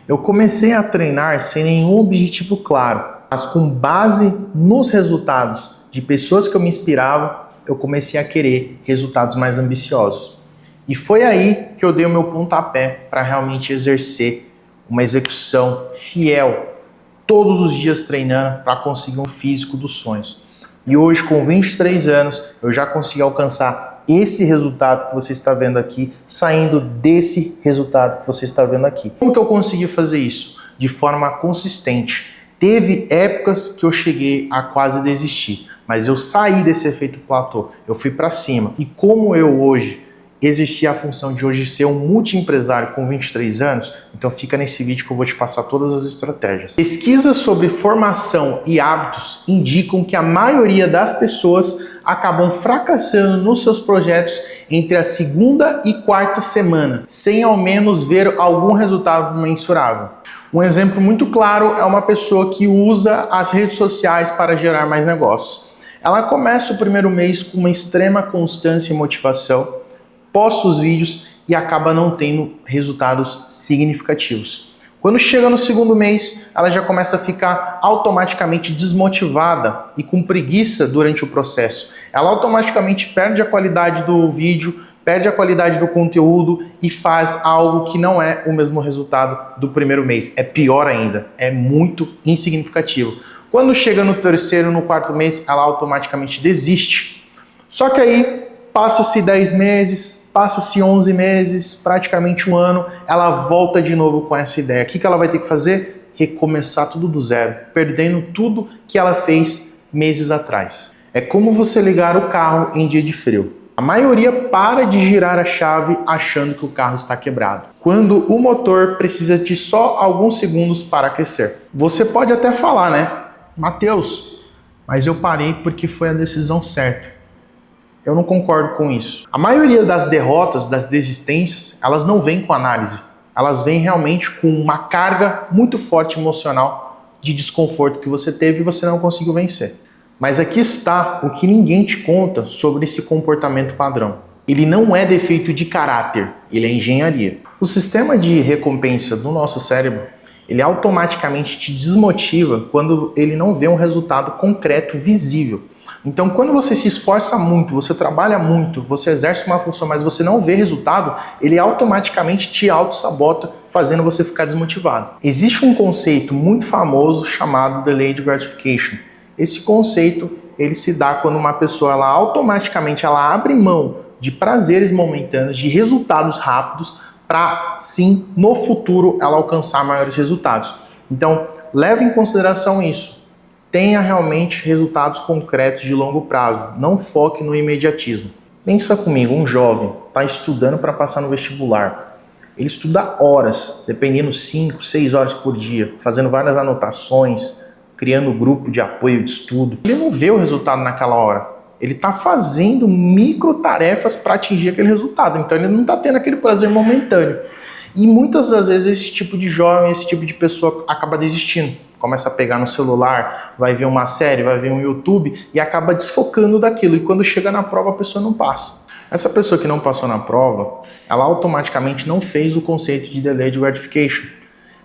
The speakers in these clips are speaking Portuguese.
Eu comecei a treinar sem nenhum objetivo claro, mas com base nos resultados de pessoas que eu me inspirava, eu comecei a querer resultados mais ambiciosos. E foi aí que eu dei o meu pontapé para realmente exercer uma execução fiel, todos os dias treinando para conseguir um físico dos sonhos. E hoje, com 23 anos, eu já consegui alcançar esse resultado que você está vendo aqui, saindo desse resultado que você está vendo aqui. Como que eu consegui fazer isso? De forma consistente. Teve épocas que eu cheguei a quase desistir, mas eu saí desse efeito platô, eu fui para cima. E como eu hoje exerci a função de hoje ser um multi-empresário com 23 anos, então fica nesse vídeo que eu vou te passar todas as estratégias. Pesquisas sobre formação e hábitos indicam que a maioria das pessoas acabam fracassando nos seus projetos entre a segunda e quarta semana, sem ao menos ver algum resultado mensurável. Um exemplo muito claro é uma pessoa que usa as redes sociais para gerar mais negócios. Ela começa o primeiro mês com uma extrema constância e motivação, posta os vídeos e acaba não tendo resultados significativos. Quando chega no segundo mês, ela já começa a ficar automaticamente desmotivada e com preguiça durante o processo. Ela automaticamente perde a qualidade do vídeo, perde a qualidade do conteúdo e faz algo que não é o mesmo resultado do primeiro mês. É pior ainda, é muito insignificativo. Quando chega no terceiro, no quarto mês, ela automaticamente desiste. Só que aí passa-se 10 meses, passa-se 11 meses, praticamente um ano, ela volta de novo com essa ideia. O que ela vai ter que fazer? Recomeçar tudo do zero, perdendo tudo que ela fez meses atrás. É como você ligar o carro em dia de frio. A maioria para de girar a chave achando que o carro está quebrado, quando o motor precisa de só alguns segundos para aquecer. Você pode até falar, né? Matheus, mas eu parei porque foi a decisão certa. Eu não concordo com isso. A maioria das derrotas, das desistências, elas não vêm com análise. Elas vêm realmente com uma carga muito forte emocional de desconforto que você teve e você não conseguiu vencer. Mas aqui está o que ninguém te conta sobre esse comportamento padrão. Ele não é defeito de caráter, ele é engenharia. O sistema de recompensa do nosso cérebro, ele automaticamente te desmotiva quando ele não vê um resultado concreto, visível. Então, quando você se esforça muito, você trabalha muito, você exerce uma função, mas você não vê resultado, ele automaticamente te auto-sabota, fazendo você ficar desmotivado. Existe um conceito muito famoso chamado Delayed Gratification. Esse conceito, ele se dá quando uma pessoa, ela automaticamente abre mão de prazeres momentâneos, de resultados rápidos, para sim, no futuro, ela alcançar maiores resultados. Então, leve em consideração isso. Tenha realmente resultados concretos de longo prazo. Não foque no imediatismo. Pensa comigo, um jovem está estudando para passar no vestibular. Ele estuda horas, dependendo 5, 6 horas por dia, fazendo várias anotações, criando grupo de apoio de estudo. Ele não vê o resultado naquela hora. Ele está fazendo micro tarefas para atingir aquele resultado. Então ele não está tendo aquele prazer momentâneo. E muitas das vezes esse tipo de jovem, esse tipo de pessoa acaba desistindo. Começa a pegar no celular, vai ver uma série, vai ver um YouTube e acaba desfocando daquilo. E quando chega na prova, a pessoa não passa. Essa pessoa que não passou na prova, ela automaticamente não fez o conceito de Delayed Gratification.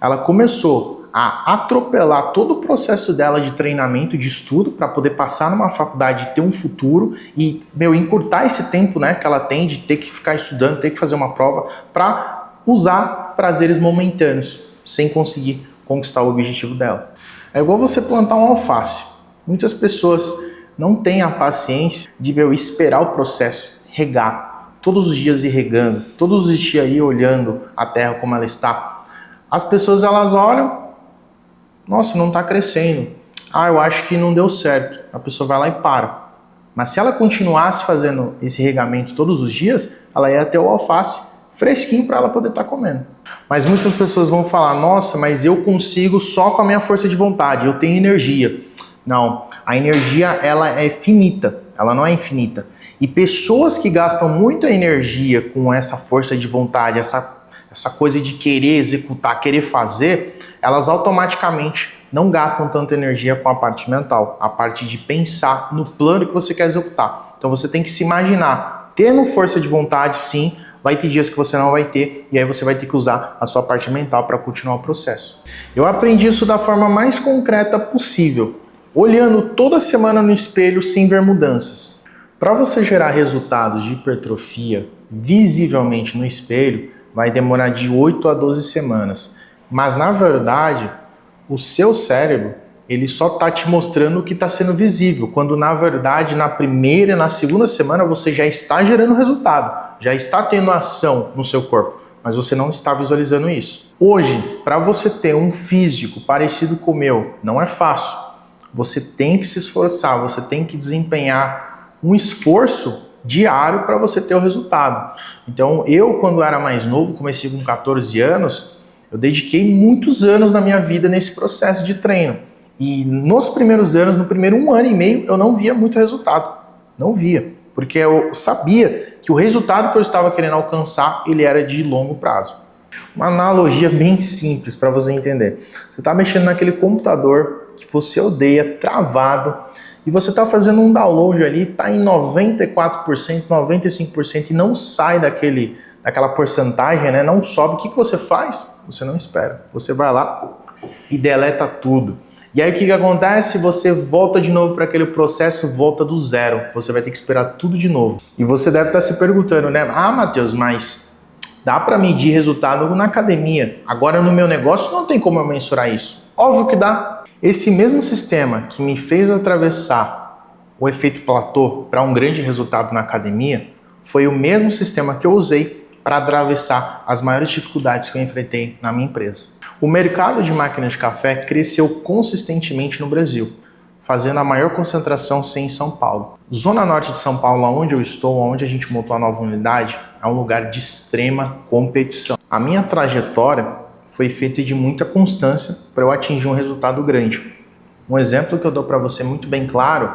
Ela começou a atropelar todo o processo dela de treinamento, de estudo, para poder passar numa faculdade e ter um futuro e, encurtar esse tempo, né, que ela tem de ter que ficar estudando, ter que fazer uma prova, para usar prazeres momentâneos, sem conseguir conquistar o objetivo dela. É igual você plantar um alface. Muitas pessoas não têm a paciência de esperar o processo, regar, todos os dias ir regando, todos os dias ir olhando a terra como ela está. As pessoas, elas olham, nossa, não está crescendo. Eu acho que não deu certo. A pessoa vai lá e para. Mas se ela continuasse fazendo esse regamento todos os dias, ela ia ter o alface fresquinho para ela poder estar comendo. Mas muitas pessoas vão falar, nossa, mas eu consigo só com a minha força de vontade, eu tenho energia. Não, a energia, ela é finita, ela não é infinita. E pessoas que gastam muita energia com essa força de vontade, essa coisa de querer executar, querer fazer, elas automaticamente não gastam tanta energia com a parte mental, a parte de pensar no plano que você quer executar. Então você tem que se imaginar, tendo força de vontade sim, vai ter dias que você não vai ter, e aí você vai ter que usar a sua parte mental para continuar o processo. Eu aprendi isso da forma mais concreta possível, olhando toda semana no espelho sem ver mudanças. Para você gerar resultados de hipertrofia visivelmente no espelho, vai demorar de 8 a 12 semanas. Mas na verdade, o seu cérebro, ele só está te mostrando o que está sendo visível, quando na verdade na primeira e na segunda semana você já está gerando resultado, já está tendo ação no seu corpo, mas você não está visualizando isso. Hoje, para você ter um físico parecido com o meu, não é fácil. Você tem que se esforçar, você tem que desempenhar um esforço diário para você ter o resultado. Então eu, quando era mais novo, comecei com 14 anos, eu dediquei muitos anos na minha vida nesse processo de treino. E nos primeiros anos, no primeiro 1 ano e meio, eu não via muito resultado. Não via. Porque eu sabia que o resultado que eu estava querendo alcançar, ele era de longo prazo. Uma analogia bem simples para você entender. Você está mexendo naquele computador que você odeia, travado, e você está fazendo um download ali, está em 94%, 95% e não sai daquela porcentagem, né? Não sobe. O que você faz? Você não espera. Você vai lá e deleta tudo. E aí o que acontece? Você volta de novo para aquele processo, volta do zero. Você vai ter que esperar tudo de novo. E você deve estar se perguntando, né? Ah, Matheus, mas dá para medir resultado na academia. Agora no meu negócio não tem como eu mensurar isso. Óbvio que dá. Esse mesmo sistema que me fez atravessar o efeito platô para um grande resultado na academia foi o mesmo sistema que eu usei para atravessar as maiores dificuldades que eu enfrentei na minha empresa. O mercado de máquinas de café cresceu consistentemente no Brasil, fazendo a maior concentração ser em São Paulo. Zona Norte de São Paulo, onde eu estou, onde a gente montou a nova unidade, é um lugar de extrema competição. A minha trajetória foi feita de muita constância para eu atingir um resultado grande. Um exemplo que eu dou para você muito bem claro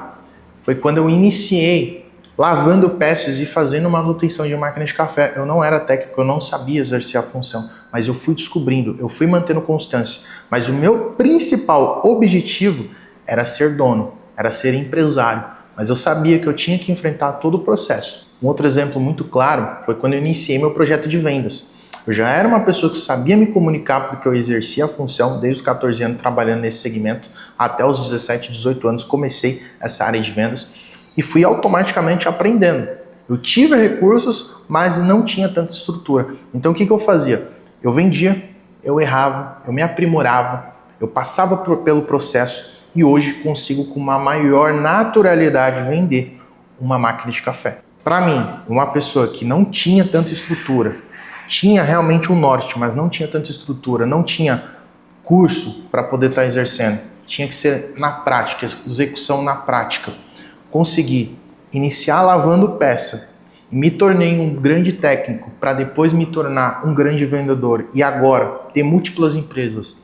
foi quando eu iniciei lavando peças e fazendo manutenção de máquina de café. Eu não era técnico, eu não sabia exercer a função, mas eu fui descobrindo, eu fui mantendo constância. Mas o meu principal objetivo era ser dono, era ser empresário. Mas eu sabia que eu tinha que enfrentar todo o processo. Um outro exemplo muito claro foi quando eu iniciei meu projeto de vendas. Eu já era uma pessoa que sabia me comunicar porque eu exercia a função desde os 14 anos trabalhando nesse segmento até os 17, 18 anos comecei essa área de vendas. E fui automaticamente aprendendo. Eu tive recursos, mas não tinha tanta estrutura. Então o que eu fazia? Eu vendia, eu errava, eu me aprimorava, eu passava pelo processo e hoje consigo com uma maior naturalidade vender uma máquina de café. Para mim, uma pessoa que não tinha tanta estrutura, tinha realmente um norte, mas não tinha tanta estrutura, não tinha curso para poder estar exercendo, tinha que ser na prática, execução na prática. Consegui iniciar lavando peça e me tornei um grande técnico para depois me tornar um grande vendedor e agora ter múltiplas empresas.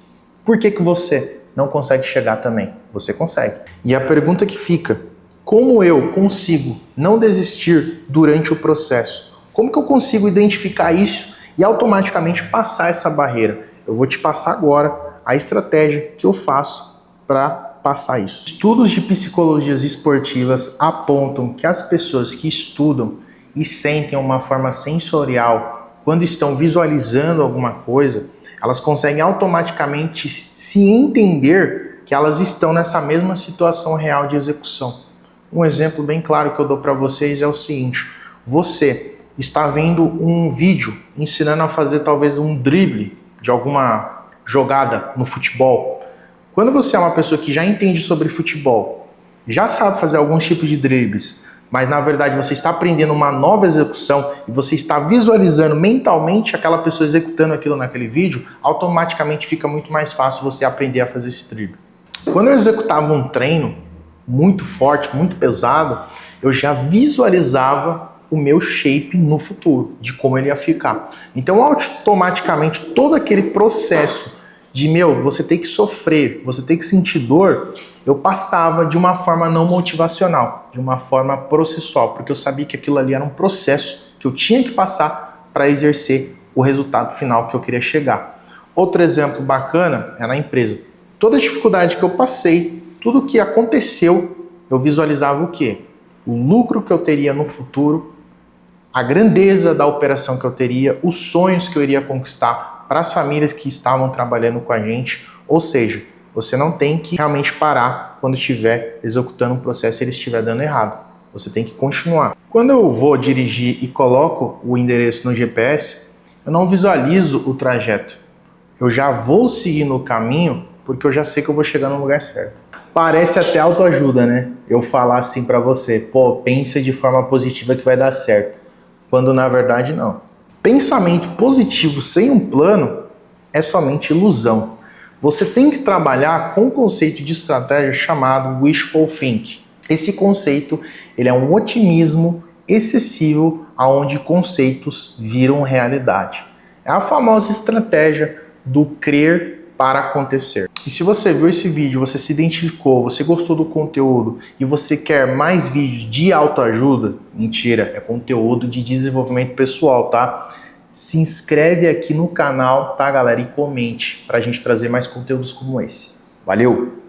Por que você não consegue chegar também? Você consegue. E a pergunta que fica, como eu consigo não desistir durante o processo? Como que eu consigo identificar isso e automaticamente passar essa barreira? Eu vou te passar agora a estratégia que eu faço para passar isso. Estudos de psicologias esportivas apontam que as pessoas que estudam e sentem uma forma sensorial quando estão visualizando alguma coisa, elas conseguem automaticamente se entender que elas estão nessa mesma situação real de execução. Um exemplo bem claro que eu dou para vocês é o seguinte: você está vendo um vídeo ensinando a fazer talvez um drible de alguma jogada no futebol. Quando você é uma pessoa que já entende sobre futebol, já sabe fazer alguns tipos de dribles, mas na verdade você está aprendendo uma nova execução e você está visualizando mentalmente aquela pessoa executando aquilo naquele vídeo, automaticamente fica muito mais fácil você aprender a fazer esse drible. Quando eu executava um treino muito forte, muito pesado, eu já visualizava o meu shape no futuro, de como ele ia ficar. Então automaticamente todo aquele processo de, você tem que sofrer, você tem que sentir dor, eu passava de uma forma não motivacional, de uma forma processual, porque eu sabia que aquilo ali era um processo que eu tinha que passar para exercer o resultado final que eu queria chegar. Outro exemplo bacana é na empresa. Toda a dificuldade que eu passei, tudo o que aconteceu, eu visualizava o quê? O lucro que eu teria no futuro a grandeza da operação que eu teria, os sonhos que eu iria conquistar para as famílias que estavam trabalhando com a gente. Ou seja, você não tem que realmente parar quando estiver executando um processo e ele estiver dando errado. Você tem que continuar. Quando eu vou dirigir e coloco o endereço no GPS, eu não visualizo o trajeto. Eu já vou seguir no caminho porque eu já sei que eu vou chegar no lugar certo. Parece até autoajuda, né? Eu falar assim pra você, pô, pensa de forma positiva que vai dar certo. Quando na verdade não. Pensamento positivo sem um plano é somente ilusão. Você tem que trabalhar com um conceito de estratégia chamado wishful thinking. Esse conceito ele é um otimismo excessivo onde conceitos viram realidade. É a famosa estratégia do crer para acontecer. E se você viu esse vídeo, você se identificou, você gostou do conteúdo e você quer mais vídeos de autoajuda, mentira, é conteúdo de desenvolvimento pessoal, tá? Se inscreve aqui no canal, tá, galera? E comente pra gente trazer mais conteúdos como esse. Valeu!